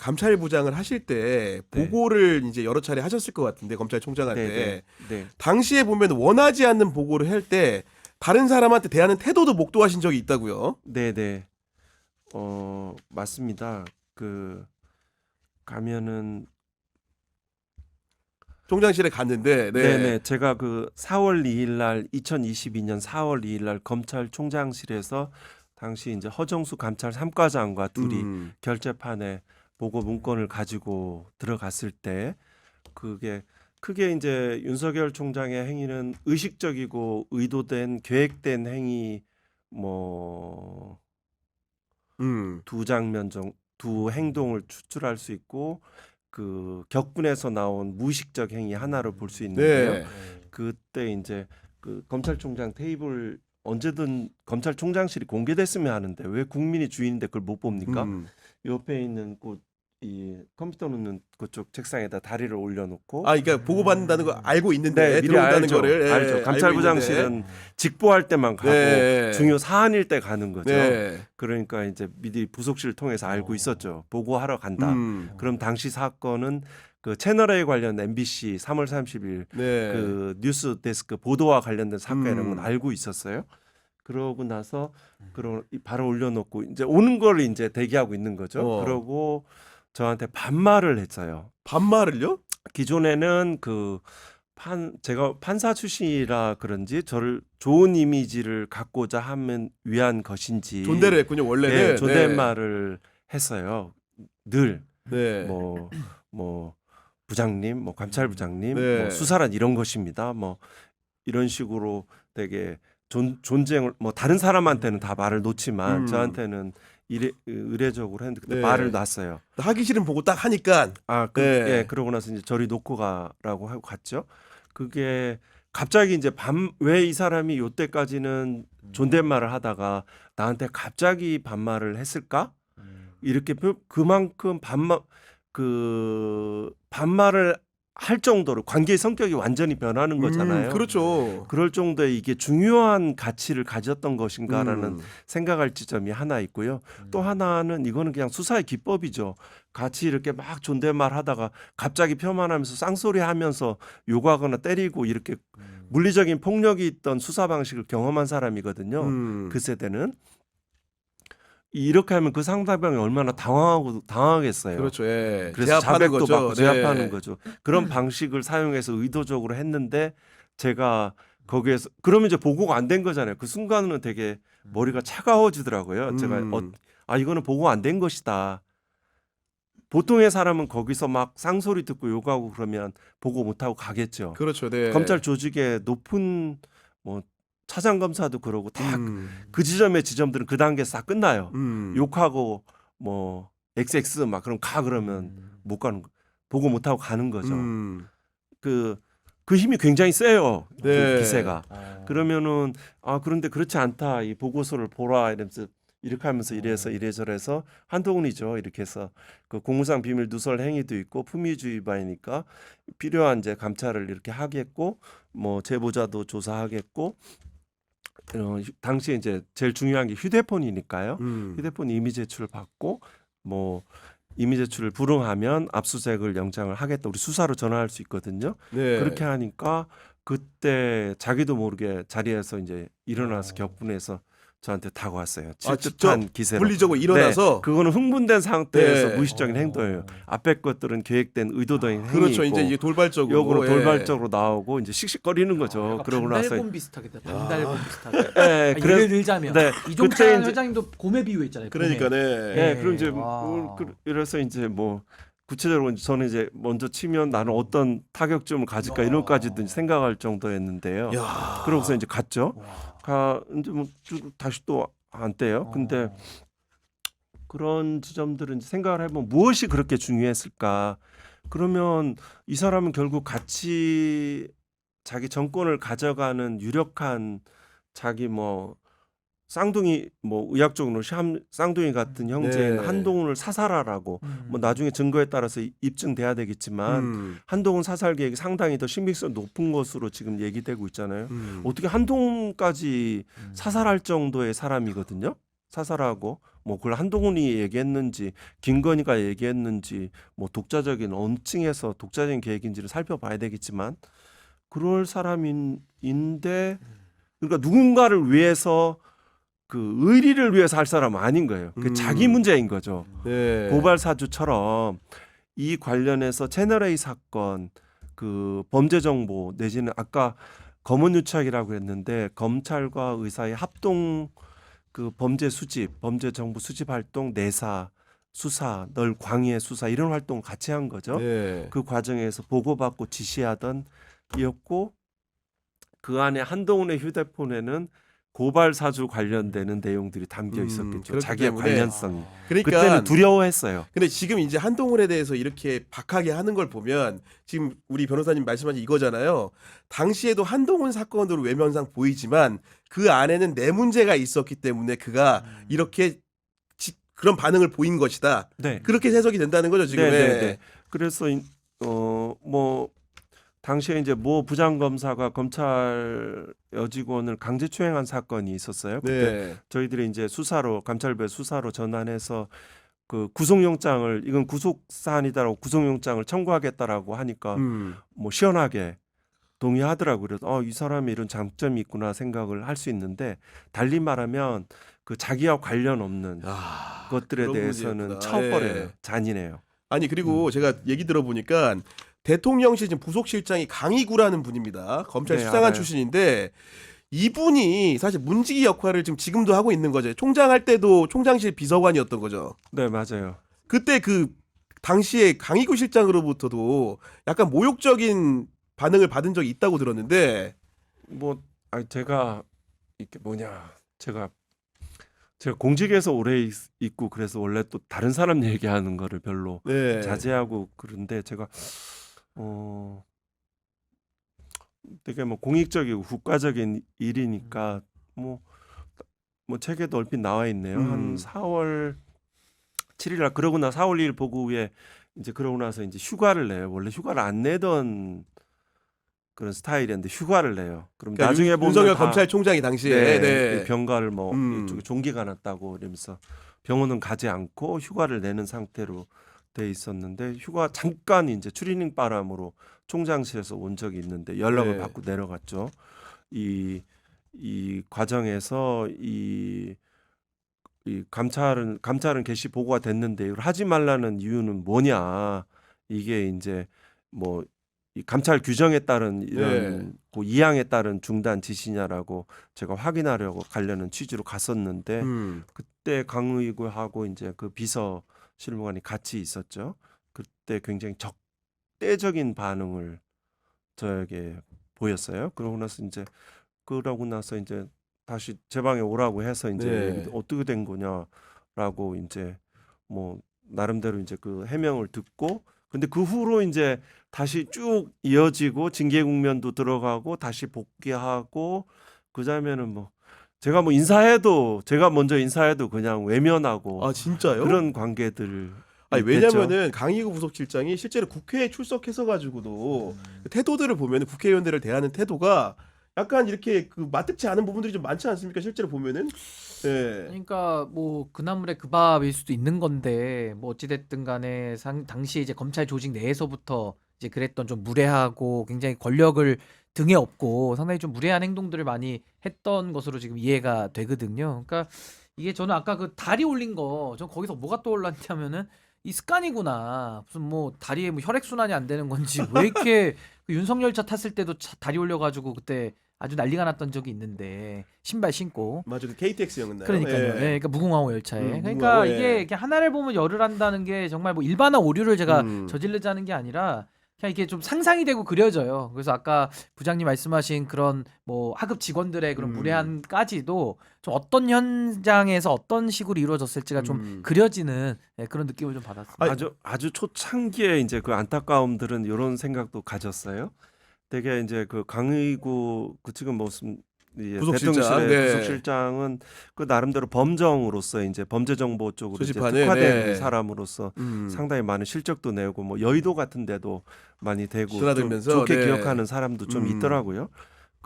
감찰부장을 하실 때 네. 보고를 이제 여러 차례 하셨을 것 같은데 검찰총장한테 네, 네. 당시에 보면 원하지 않는 보고를 할 때 다른 사람한테 대하는 태도도 목도하신 적이 있다고요. 네. 맞습니다. 가면은 총장실에 갔는데 네네. 제가 4월 2일 날 2022년 4월 2일 날 검찰총장실에서 당시 이제 허정수 감찰 3과장과 둘이 결재판에 보고 문건을 가지고 들어갔을 때 그게 크게 이제 윤석열 총장의 행위는 의식적이고 의도된 계획된 행위 뭐 두 장면 두 행동을 추출할 수 있고 격분에서 나온 무의식적 행위 하나로 볼 수 있는데요. 네. 그때 이제 검찰총장 테이블 언제든 검찰총장실이 공개됐으면 하는데 왜 국민이 주인인데 그걸 못 봅니까? 옆에 있는 이 컴퓨터 놓는 그쪽 책상에다 다리를 올려놓고 그러니까 보고받는다는 거 알고 있는데 네, 미리 들어온다는 알죠. 거를 알죠. 알고 감찰부장실은 있는데. 직보할 때만 가고 네. 중요 사안일 때 가는 거죠. 네. 그러니까 이제 미리 부속실을 통해서 알고 있었죠. 보고하러 간다. 그럼 당시 사건은 채널 A 관련 MBC 3월 30일 네. 뉴스 데스크 보도와 관련된 사건이라는 건 알고 있었어요. 그러고 나서 바로 올려놓고 이제 오는 걸 이제 대기하고 있는 거죠. 그러고 저한테 반말을 했어요. 반말을요? 기존에는 제가 판사 출신이라 그런지 저를 좋은 이미지를 갖고자 하면 위한 것인지 존대를 했군요 원래는. 네, 존댓말을 했어요. 늘 네. 뭐 부장님, 뭐 감찰부장님, 네. 뭐 수사란 이런 것입니다. 뭐 이런 식으로 되게 존쟁을 뭐 다른 사람한테는 다 말을 놓지만 저한테는 의례적으로 했는데 그때 네. 말을 놨어요. 하기 싫은 보고 딱 하니까. 네. 예, 그러고 나서 이제 저리 놓고 가라고 하고 갔죠. 그게 갑자기 이제 왜 이 사람이 요때까지는 존댓말을 하다가 나한테 갑자기 반말을 했을까? 이렇게 그만큼 반말을 할 정도로 관계의 성격이 완전히 변하는 거잖아요. 그렇죠. 그럴 정도에 이게 중요한 가치를 가졌던 것인가라는 생각할 지점이 하나 있고요. 또 하나는 이거는 그냥 수사의 기법이죠. 같이 이렇게 막 존댓말 하다가 갑자기 폄하하면서 쌍소리하면서 욕하거나 때리고 이렇게 물리적인 폭력이 있던 수사 방식을 경험한 사람이거든요. 그 세대는. 이렇게 하면 그 상대방이 얼마나 당황하겠어요. 그렇죠. 예. 그래서 자백도 거죠. 받고 제압하는 거죠. 그런 방식을 사용해서 의도적으로 했는데 제가 거기에서 그러면 이제 보고가 안 된 거잖아요. 그 순간은 되게 머리가 차가워지더라고요. 제가 이거는 보고 안 된 것이다. 보통의 사람은 거기서 막 쌍소리 듣고 욕하고 그러면 보고 못 하고 가겠죠. 그렇죠. 네. 검찰 조직의 높은 차장 검사도 그러고 다 그 지점의 지점들은 그 단계에서 다 끝나요. 욕하고 뭐 XX 막 그럼 그러면 못 가는 거. 보고 못 하고 가는 거죠. 그 힘이 굉장히 세요. 네. 그 기세가. 그러면은 그런데 그렇지 않다. 이 보고서를 보라 이러면서 이렇게 하면서 이래서 이래저래서 한동훈이죠. 이렇게 해서 공무상 비밀 누설 행위도 있고 품위주의 위반이니까 필요한 이제 감찰을 이렇게 하겠고 뭐 제보자도 조사하겠고 당시에 이제 제일 중요한 게 휴대폰이니까요. 휴대폰 이미 제출을 받고 뭐 이미 제출을 불응하면 압수수색을 영장을 하겠다. 우리 수사로 전환할 수 있거든요. 네. 그렇게 하니까 그때 자기도 모르게 자리에서 이제 일어나서 격분해서 저한테 다가왔어요. 질투한 기세로. 물리적으로 일어나서. 네, 그거는 흥분된 상태에서 네. 무의식적인 행동이에요. 앞에 것들은 계획된 의도적인 행위고. 그렇죠. 이제 이게 돌발적으로. 역으로 돌발적으로 나오고 이제 씩씩거리는 거죠. 그러고 나서 반달곰 비슷하겠다. 반달곰 비슷하게. 네, 예를 들자면 네, 이종찬 그때 회장님도 곰의 비유했잖아요. 그러니까 네. 네, 그럼 이제 와. 그래서 이제 뭐 구체적으로 저는 이제 먼저 치면 나는 어떤 타격점을 가질까 이런 까지도 생각할 정도였는데요. 야. 그러고서 이제 갔죠. 이제 뭐 다시 또 안 떼요. 근데 그런 지점들은 이제 생각을 해보면 무엇이 그렇게 중요했을까? 그러면 이 사람은 결국 같이 자기 정권을 가져가는 유력한 자기 뭐 쌍둥이 뭐 의학적으로 쌍둥이 같은 형제인 네. 한동훈을 사살하라고 뭐 나중에 증거에 따라서 입증돼야 되겠지만 한동훈 사살 계획이 상당히 더 신빙성 높은 것으로 지금 얘기되고 있잖아요. 어떻게 한동훈까지 사살할 정도의 사람이거든요. 사살하고 뭐 그걸 한동훈이 얘기했는지 김건희가 얘기했는지 뭐 독자적인 언층에서 독자적인 계획인지를 살펴봐야 되겠지만 그럴 사람인데 그러니까 누군가를 위해서 그 의리를 위해서 할 사람은 아닌 거예요. 그 자기 문제인 거죠. 네. 고발 사주처럼 이 관련해서 채널A 사건 그 범죄 정보 내지는 아까 검은 유착이라고 했는데 검찰과 의사의 합동 그 범죄 수집, 범죄 정보 수집 활동, 내사, 수사, 널 광의의 수사 이런 활동을 같이 한 거죠. 네. 그 과정에서 보고받고 지시하던 이었고 그 안에 한동훈의 휴대폰에는 고발 사주 관련되는 내용들이 담겨 있었겠죠. 그렇기 자기의 때문에 관련성이. 그러니까 그때는 두려워했어요. 근데 지금 이제 한동훈에 대해서 이렇게 박하게 하는 걸 보면 지금 우리 변호사님 말씀하신 이거잖아요. 당시에도 한동훈 사건으로 외면상 보이지만 그 안에는 내 문제가 있었기 때문에 그가 이렇게 그런 반응을 보인 것이다. 네. 그렇게 해석이 된다는 거죠 지금. 네. 그래서 뭐 당시에 이제 모 부장검사가 검찰 여직원을 강제추행한 사건이 있었어요. 그때 네. 저희들이 이제 수사로 감찰부에 수사로 전환해서 그 구속영장을 이건 구속 사안이다라고 구속영장을 청구하겠다라고 하니까 뭐 시원하게 동의하더라고요. 그래서 이 사람이 이런 장점이 있구나 생각을 할 수 있는데 달리 말하면 그 자기와 관련 없는 것들에 그런 대해서는 문제였구나. 쳐버려요. 예. 잔인해요. 아니 그리고 제가 얘기 들어보니까 대통령실 지금 부속실장이 강희구라는 분입니다. 검찰 네, 수사관 알아요. 출신인데 이분이 사실 문지기 역할을 지금 지금도 하고 있는 거죠. 총장 할 때도 총장실 비서관이었던 거죠. 네, 맞아요. 그때 그 당시에 강희구 실장으로부터도 약간 모욕적인 반응을 받은 적이 있다고 들었는데 뭐 제가 이게 제가 공직에서 오래 있고 그래서 원래 또 다른 사람 얘기하는 거를 별로 네. 자제하고 그런데 제가 되게 뭐 공익적이고 국가적인 일이니까 뭐 책에도 얼핏 나와 있네요. 한 4월 7일 날 그러고 나 4월 2일 보고후에 이제 그러고 나서 이제 휴가를 내요. 원래 휴가를 안 내던 그런 스타일이었는데 휴가를 내요. 그럼 그러니까 나중에 보면 윤석열 다 검찰총장이 당시에 네, 병가를 뭐 음. 이쪽에 종기가 났다고 이러면서 병원은 가지 않고 휴가를 내는 상태로 돼 있었는데 휴가 잠깐 이제 추리닝 바람으로 총장실에서 온 적이 있는데 연락을 네. 받고 내려갔죠. 이 과정에서 이 감찰은 개시 보고가 됐는데 이걸 하지 말라는 이유는 뭐냐? 이게 이제 뭐 이 감찰 규정에 따른 이런 그 이항에 따른 중단 지시냐라고 제가 확인하려고 가려는 취지로 갔었는데 그때 강의구하고 이제 그 비서 실무관이 같이 있었죠. 그때 굉장히 적대적인 반응을 저에게 보였어요. 그러고 나서 이제 다시 제 방에 오라고 해서 이제 네. 어떻게 된 거냐라고 이제 뭐 나름대로 이제 그 해명을 듣고 근데 그 후로 이제 다시 쭉 이어지고 징계 국면도 들어가고 다시 복귀하고 그다음에는 뭐 제가 먼저 인사해도 그냥 외면하고 아 진짜요? 그런 관계들 아니 됐죠. 왜냐면은 강희구 부속실장이 실제로 국회에 출석해서 가지고도 태도들을 보면은 국회의원들을 대하는 태도가 약간 이렇게 그 마뜩지 않은 부분들이 좀 많지 않습니까? 실제로 보면은. 예. 그러니까 뭐 그나물의 그 밥일 수도 있는 건데 뭐 어찌됐든 간에 당시에 이제 검찰 조직 내에서부터 이제 그랬던 좀 무례하고 굉장히 권력을 등에 업고 상당히 좀 무례한 행동들을 많이 했던 것으로 지금 이해가 되거든요. 그러니까 이게 저는 아까 그 다리 올린 거 전 거기서 뭐가 떠올랐냐면은 이 습관이구나. 무슨 뭐 다리에 뭐 혈액 순환이 안 되는 건지 왜 이렇게 그 윤석열 차 탔을 때도 다리 올려가지고 그때 아주 난리가 났던 적이 있는데 신발 신고. 맞아 그 KTX였나요? 그러니까요. 예. 예, 그러니까 무궁화호 열차에. 그러니까 무궁화호, 예. 이게 이렇게 하나를 보면 열을 한다는 게 정말 뭐 일반화 오류를 제가 음. 저지르자는 게 아니라 그냥 이게 좀 상상이 되고 그려져요. 그래서 아까 부장님 말씀하신 그런 뭐 하급 직원들의 그런 무례함까지도 좀 어떤 현장에서 어떤 식으로 이루어졌을지가 좀 그려지는 그런 느낌을 좀 받았어요. 아주 초창기에 이제 그 안타까움들은 이런 생각도 가졌어요. 되게 이제 그 강의구 그 지금 무슨 부속실장, 대통령실의 네. 부속실장은 그 나름대로 범정으로서 이제 범죄 정보 쪽으로 이제 수집하는, 특화된 네. 사람으로서 상당히 많은 실적도 내고 뭐 여의도 같은 데도 많이 되고 좀 드나들면서, 좋게 네. 기억하는 사람도 좀 있더라고요.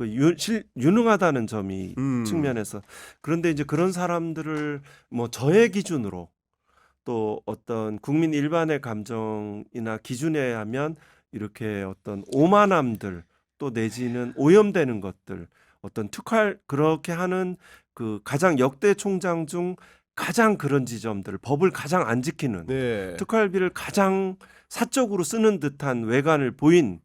유능하다는 점이 음. 측면에서. 그런데 이제 그런 사람들을 뭐 저의 기준으로 또 어떤 국민 일반의 감정이나 기준에 의하면 이렇게 어떤 오만함들 또 내지는 오염되는 것들 어떤 그렇게 하는 그 가장 역대 총장 중 가장 그런 지점들 법을 가장 안 지키는 네. 특활비를 가장 사적으로 쓰는 듯한 외관을 보인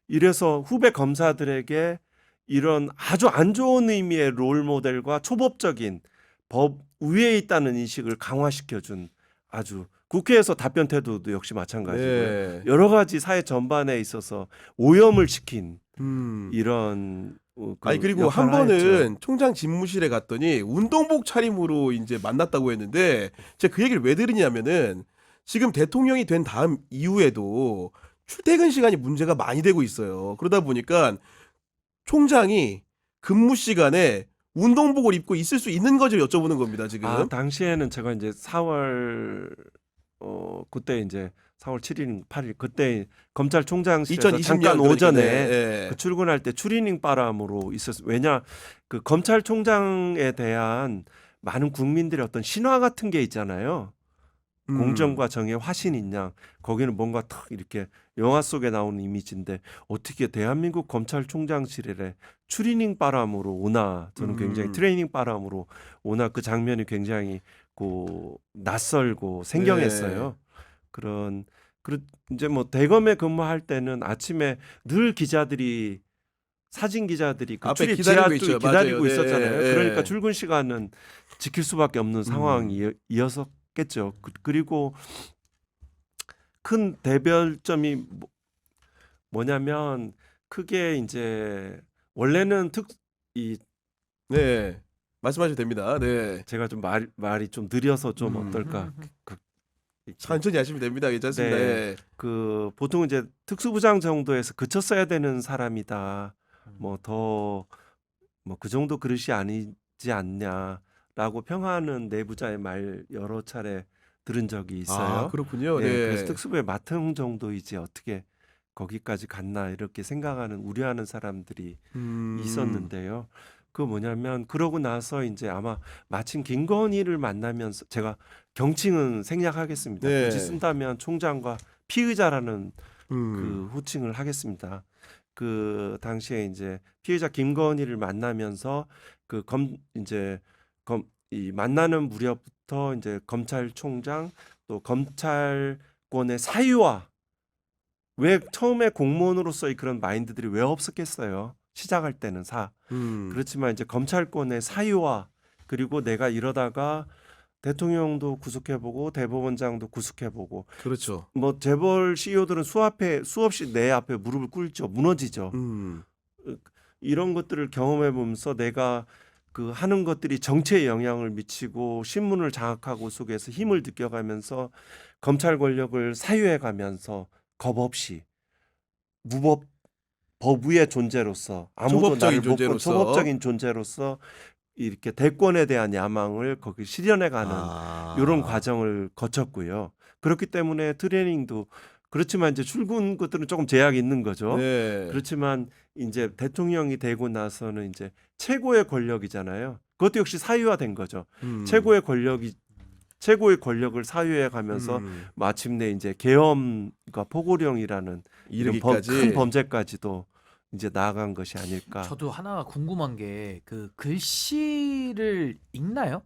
이래서 후배 검사들에게 이런 아주 안 좋은 의미의 롤 모델과 초법적인 법 위에 있다는 인식을 강화시켜준 아주 국회에서 답변 태도도 역시 마찬가지고요. 네. 여러 가지 사회 전반에 있어서 오염을 시킨 음. 이런 아니 그리고 한 번은 총장 집무실에 갔더니 운동복 차림으로 이제 만났다고 했는데 제가 그 얘기를 왜 들으냐면은 지금 대통령이 된 다음 이후에도 출퇴근 시간이 문제가 많이 되고 있어요. 그러다 보니까 총장이 근무 시간에 운동복을 입고 있을 수 있는 거죠 여쭤보는 겁니다 지금. 당시에는 제가 이제 4월 그때 이제 4월 7일, 8일 그때 검찰총장실에서 2020년 잠깐 오전에 네. 그 출근할 때 추리닝 바람으로 있었어요. 왜냐 그 검찰총장에 대한 많은 국민들의 어떤 신화 같은 게 있잖아요. 공정과 정의의 화신인 양 거기는 뭔가 탁 이렇게 영화 속에 나오는 이미지인데 어떻게 대한민국 검찰총장실에 추리닝 바람으로 오나 저는 굉장히 트레이닝 바람으로 오나 그 장면이 굉장히 낯설고 생경했어요. 그런 이제 뭐 대검에 근무할 때는 아침에 늘 기자들이 사진 기자들이 그 앞에 출입 기다리고 지하 있죠. 쪽에 기다리고 맞아요. 있었잖아요. 네. 그러니까 출근 시간은 지킬 수밖에 없는 상황이었겠죠. 그리고 큰 대별점이 뭐냐면 크게 이제 원래는 네. 말씀하셔도 됩니다. 네. 제가 좀 말이 좀 느려서 좀 어떨까 천천히 하시면 됩니다. 괜찮습니다. 네. 네. 그 보통 이제 특수부장 정도에서 그쳤어야 되는 사람이다. 뭐 더 뭐 그 정도 그릇이 아니지 않냐라고 평하는 내부자의 말 여러 차례 들은 적이 있어요. 아 그렇군요. 네, 네. 그래서 특수부의 마태웅 정도이지 어떻게 거기까지 갔나 이렇게 생각하는 우려하는 사람들이 있었는데요. 그 뭐냐면 그러고 나서 이제 아마 마침 김건희를 만나면서 제가 경칭은 생략하겠습니다. 네. 굳이 쓴다면 총장과 피의자라는 음. 그 호칭을 하겠습니다. 그 당시에 이제 피의자 김건희를 만나면서 이 만나는 무렵부터 이제 검찰총장 또 검찰권의 사유화 왜 처음에 공무원으로서의 그런 마인드들이 왜 없었겠어요. 시작할 때는 그렇지만 이제 검찰권의 사유화 그리고 내가 이러다가 대통령도 구속해보고 대법원장도 구속해보고 그렇죠. 뭐 재벌 CEO들은 수없이 내 앞에 무릎을 꿇죠. 무너지죠. 이런 것들을 경험해보면서 내가 그 하는 것들이 정치에 영향을 미치고 신문을 장악하고 속에서 힘을 느껴가면서 검찰 권력을 사유해가면서 겁 없이 법 위의 존재로서 아무도 나를 못 본 초법적인 존재로서 이렇게 대권에 대한 야망을 거기 실현해가는 이런 과정을 거쳤고요. 그렇기 때문에 트레이닝도 그렇지만 이제 출근 것들은 조금 제약이 있는 거죠. 네. 그렇지만 이제 대통령이 되고 나서는 이제 최고의 권력이잖아요. 그것도 역시 사유화된 거죠. 최고의 권력을 사유해 가면서 마침내 이제 계엄과 포고령이라는 이런 큰 범죄까지도 이제 나아간 것이 아닐까. 저도 하나 궁금한 게 그 글씨를 읽나요?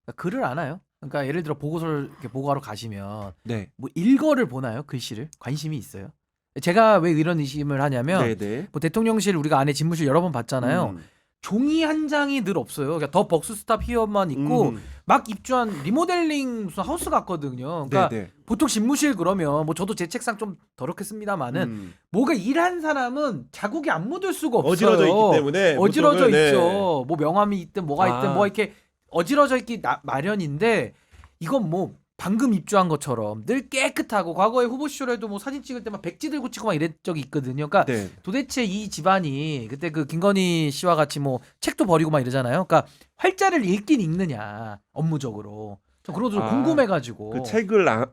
그러니까 글을 아나요? 그러니까 예를 들어 보고서를 이렇게 보고하러 가시면 네. 뭐 일거를 보나요? 글씨를? 관심이 있어요? 제가 왜 이런 의심을 하냐면 네네. 뭐 대통령실 우리가 안에 집무실 여러 번 봤잖아요. 종이 한 장이 늘 없어요. 그러니까 더 벅스 스탑 히어만 있고 막 입주한 리모델링 무슨 하우스 같거든요. 그러니까 네네. 보통 집무실 그러면 뭐 저도 제 책상 좀 더럽겠습니다만은 뭐가 일한 사람은 자국이 안 묻을 수가 없어요. 어지러져 있기 때문에 어지러져 보통은, 있죠. 뭐 명함이 있든 뭐가 있든 뭐 이렇게 어지러져 있기 마련인데 이건 뭐 방금 입주한 것처럼 늘 깨끗하고 과거에 후보시절에도 뭐 사진 찍을 때 막 백지 들고 찍고 막 이랬 적이 있거든요. 그러니까 네. 도대체 이 집안이 그때 그 김건희 씨와 같이 뭐 책도 버리고 막 이러잖아요. 그러니까 활자를 읽긴 읽느냐 업무적으로. 저 그런 거 궁금해가지고. 그 책을 뭐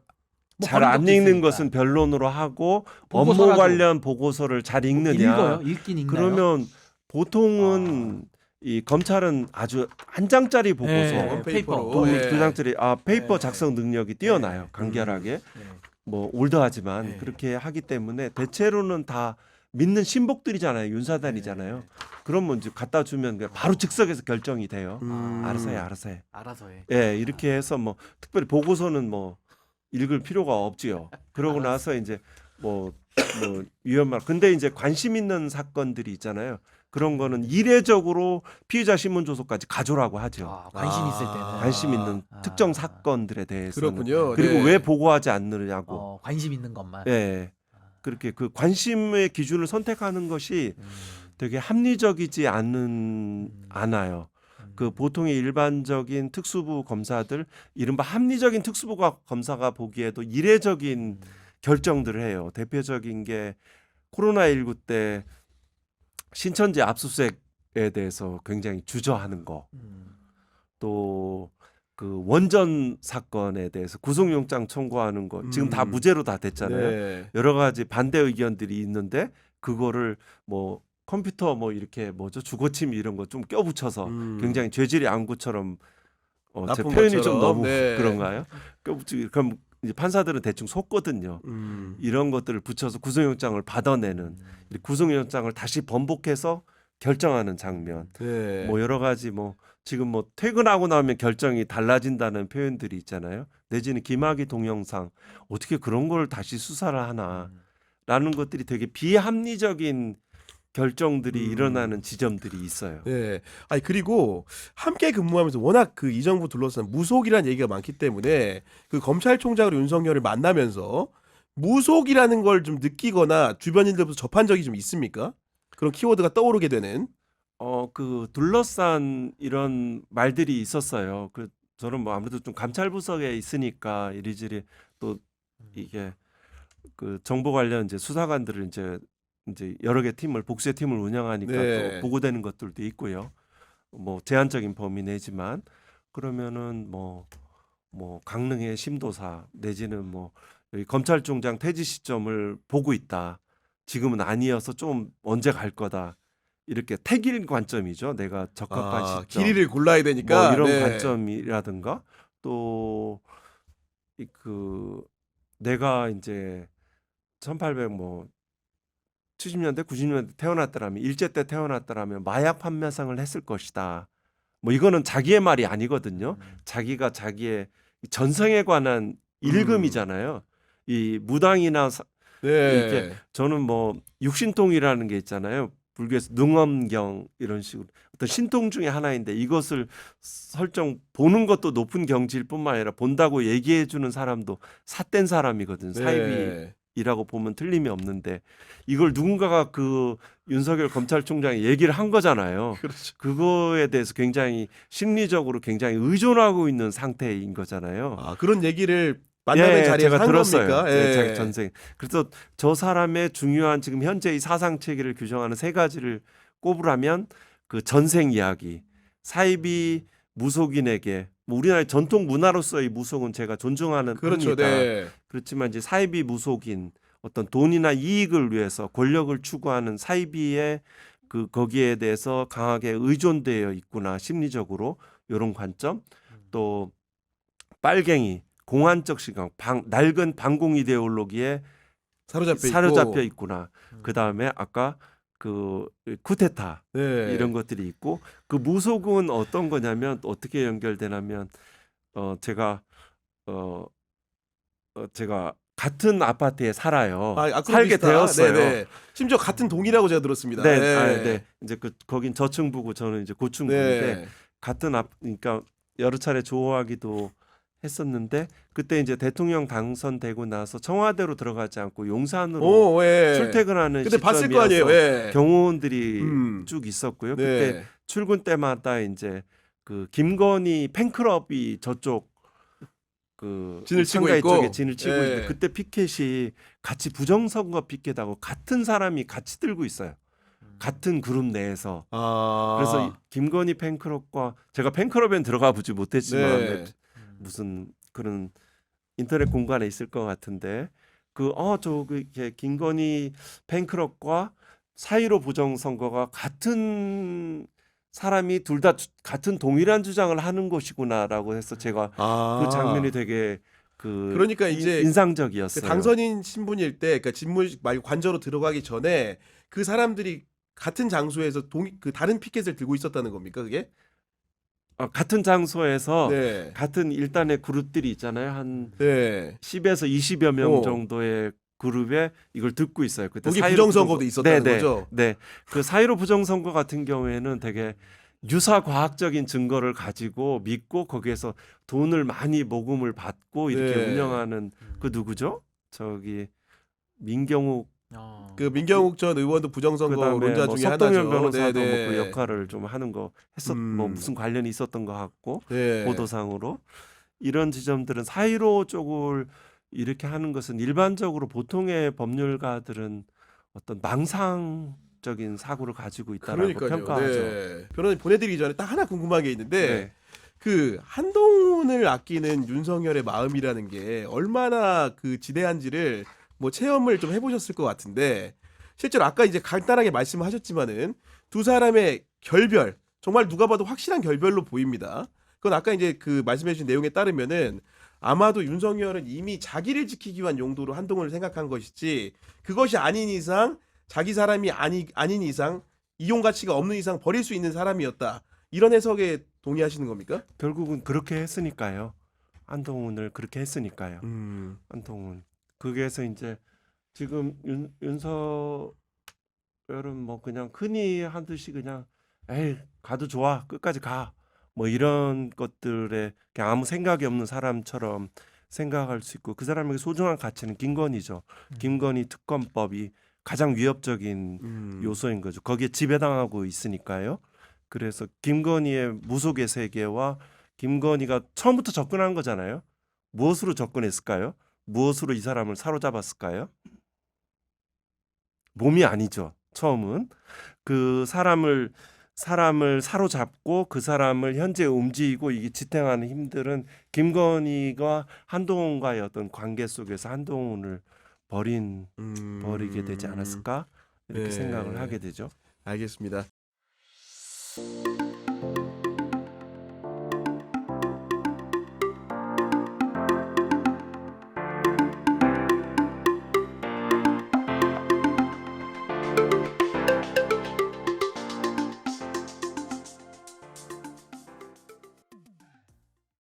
잘 버린 안 것도 읽는 있으니까. 것은 변론으로 하고 보고서라도. 업무 관련 보고서를 잘 읽느냐. 읽어요? 읽긴 읽나요? 그러면 보통은 이 검찰은 아주 한 장짜리 보고서 네, 원페이퍼로. 페이퍼. 네. 두 장짜리 페이퍼 네. 작성 능력이 뛰어나요. 간결하게. 네. 뭐 올드하지만 네. 그렇게 하기 때문에 대체로는 다 믿는 신복들이잖아요. 윤사단이잖아요. 네. 그러면 이제 갖다 주면 그냥 바로 즉석에서 결정이 돼요. 알아서 해, 알아서 해. 알아서 해. 예, 이렇게 해서 뭐 특별히 보고서는 뭐 읽을 필요가 없지요. 그러고 나서 이제 뭐 위험한 근데 이제 관심 있는 사건들이 있잖아요. 그런 거는 이례적으로 피의자 신문 조서까지 가져라고 하죠. 관심 있을 때는. 관심 있는 특정 사건들에 대해서는. 그렇군요. 그리고 네. 왜 보고하지 않느냐고. 관심 있는 것만. 예. 그렇게 그 관심의 기준을 선택하는 것이 되게 합리적이지 않아요. 그 보통의 일반적인 특수부 검사들 이른바 합리적인 특수부 검사가 보기에도 이례적인 결정들을 해요. 대표적인 게 코로나19 때 신천지 압수수색에 대해서 굉장히 주저하는 거. 또 그 원전 사건에 대해서 구속영장 청구하는 거. 지금 다 무죄로 다 됐잖아요. 네. 여러 가지 반대 의견들이 있는데 그거를 뭐 컴퓨터 뭐 이렇게 뭐죠 주거침 이런 거 좀 껴붙여서 굉장히 죄질이 안구처럼 제 나쁜 표현이 좀 것처럼. 너무 네. 그런가요? 껴붙이 그럼 이제 판사들은 대충 속거든요. 이런 것들을 붙여서 구속영장을 받아내는 구속영장을 다시 번복해서 결정하는 장면. 네. 뭐 여러 가지 뭐 지금 뭐 퇴근하고 나면 결정이 달라진다는 표현들이 있잖아요. 내지는 김학의 동영상 어떻게 그런 걸 다시 수사를 하나라는 것들이 되게 비합리적인 결정들이 일어나는 지점들이 있어요. 네. 아니 그리고 함께 근무하면서 워낙 그 이 정부 둘러싼 무속이라는 얘기가 많기 때문에 그 검찰총장으로 윤석열을 만나면서 무속이라는 걸 좀 느끼거나 주변인들부터 접한 적이 좀 있습니까? 그런 키워드가 떠오르게 되는. 그 둘러싼 이런 말들이 있었어요. 그 저는 뭐 아무래도 좀 감찰 부서에 있으니까 이리저리 또 이게 그 정보 관련 이제 수사관들을 이제 여러 개 팀을 복수의 팀을 운영하니까 네. 또 보고되는 것들도 있고요. 뭐 제한적인 범위 내지만 그러면은 뭐 강릉의 심도사 내지는 뭐 여기 검찰총장 퇴직 시점을 보고 있다. 지금은 아니어서 좀 언제 갈 거다. 이렇게 택일 관점이죠. 내가 적합한 시점. 길이를 골라야 되니까. 뭐 이런 네. 관점이라든가 또 그 내가 이제 70년대 90년대 태어났더라면 일제 때 태어났더라면 마약 판매상을 했을 것이다. 뭐 이거는 자기의 말이 아니거든요. 자기가 자기의 전생에 관한 일금이잖아요. 이 무당이나 네. 이렇게 저는 뭐 육신통이라는 게 있잖아요. 불교에서 능엄경 이런 식으로 어떤 신통 중에 하나인데 이것을 설정 보는 것도 높은 경지일 뿐만 아니라 본다고 얘기해 주는 사람도 삿된 사람이거든. 네. 사이비이라고 보면 틀림이 없는데 이걸 누군가가 그 윤석열 검찰총장이 얘기를 한 거잖아요. 그렇죠. 그거에 대해서 굉장히 심리적으로 굉장히 의존하고 있는 상태인 거잖아요. 그런 얘기를 만나는 자리에서 제가 한 들었어요. 겁니까? 네, 예. 자기 전생. 그래서 저 사람의 중요한 지금 현재 이 사상 체계를 규정하는 세 가지를 꼽으라면 그 전생 이야기, 사이비 무속인에게 뭐 우리나라의 전통 문화로서의 무속은 제가 존중하는 그렇죠. 편이다. 네. 그렇지만 이제 사이비 무속인 어떤 돈이나 이익을 위해서 권력을 추구하는 사이비의 그 거기에 대해서 강하게 의존되어 있구나 심리적으로 이런 관점. 또 빨갱이 공안적 시각, 낡은 반공 이데올로기에 사로잡혀 있구나. 그 다음에 아까 그 쿠데타 네. 이런 것들이 있고 그 무속은 어떤 거냐면 어떻게 연결되냐면 제가 같은 아파트에 살아요. 살게 되었어요. 네네. 심지어 같은 동이라고 제가 들었습니다. 네, 네. 네. 이제 거긴 저층부고 저는 이제 고층부인데 네. 그러니까 여러 차례 조호하기도 했었는데 그때 이제 대통령 당선되고 나서 청와대로 들어가지 않고 용산으로 예. 출퇴근하는 그때 봤을 거 아니에요. 시점이어서 예. 경호원들이 쭉 있었고요. 네. 그때 출근 때마다 이제 김건희 팬클럽이 저쪽 그 진을 치고 상가이 있고. 쪽에 진을 치고 예. 있는데 그때 피켓이 같이 부정선거 피켓하고 같은 사람이 같이 들고 있어요. 같은 그룹 내에서. 그래서 김건희 팬클럽과 제가 팬클럽엔 들어가 보지 못했지만 네. 무슨 그런 인터넷 공간에 있을 것 같은데 김건희 팬클럽과 4.15 부정선거가 같은 사람이 둘 다 같은 동일한 주장을 하는 것이구나라고 해서 제가 그 장면이 되게 그러니까 이제 인상적이었어요. 당선인 신분일 때, 그러니까 진문 말고 관저로 들어가기 전에 그 사람들이 같은 장소에서 그 다른 피켓을 들고 있었다는 겁니까, 그게? 같은 장소에서 네. 같은 일단의 그룹들이 있잖아요. 한 네. 10에서 20여 명 어. 정도의 그룹에 이걸 듣고 있어요. 그때 거기 4.15 부정선거도 있었다는 네, 거죠? 네. 그 4.15 부정선거 같은 경우에는 되게 유사 과학적인 증거를 가지고 믿고 거기에서 돈을 많이 모금을 받고 이렇게 네. 운영하는 그 누구죠? 저기 민경욱 그 민경욱 전 의원도 부정선거 그다음에 론자 뭐 중에 석동현 하나죠. 변호사도 네네. 뭐 그 역할을 좀 하는 거 뭐 무슨 관련이 있었던 것 같고 네. 보도상으로 이런 지점들은 4.15 쪽을 이렇게 하는 것은 일반적으로 보통의 법률가들은 어떤 망상적인 사고를 가지고 있다라고 그러니까요. 평가하죠. 네. 변호사님 보내드리기 전에 딱 하나 궁금한 게 있는데 네. 그 한동훈을 아끼는 윤석열의 마음이라는 게 얼마나 그 지대한지를 뭐 체험을 좀 해보셨을 것 같은데 실제로 아까 이제 간단하게 말씀하셨지만은 두 사람의 결별 정말 누가 봐도 확실한 결별로 보입니다. 그건 아까 이제 그 말씀해주신 내용에 따르면은 아마도 윤석열은 이미 자기를 지키기 위한 용도로 한동훈을 생각한 것이지 그것이 아닌 이상 자기 사람이 아닌 이상 이용 가치가 없는 이상 버릴 수 있는 사람이었다. 이런 해석에 동의하시는 겁니까? 결국은 그렇게 했으니까요. 한동훈을 그렇게 했으니까요. 한동훈. 거기에서 이제 지금 윤석열은 뭐 그냥 흔히 하듯이 그냥 에이 가도 좋아 끝까지 가 뭐 이런 것들에 그냥 아무 생각이 없는 사람처럼 생각할 수 있고 그 사람에게 소중한 가치는 김건희죠. 김건희 특검법이 가장 위협적인 요소인 거죠. 거기에 지배당하고 있으니까요. 그래서 김건희의 무속의 세계와 김건희가 처음부터 접근한 거잖아요. 무엇으로 접근했을까요? 무엇으로 이 사람을 사로잡았을까요? 몸이 아니죠. 처음은 그 사람을 사로잡고 그 사람을 현재 움직이고 이게 지탱하는 힘들은 김건희가 한동훈과의 어떤 관계 속에서 한동훈을 버리게 되지 않았을까 이렇게 네. 생각을 하게 되죠. 알겠습니다.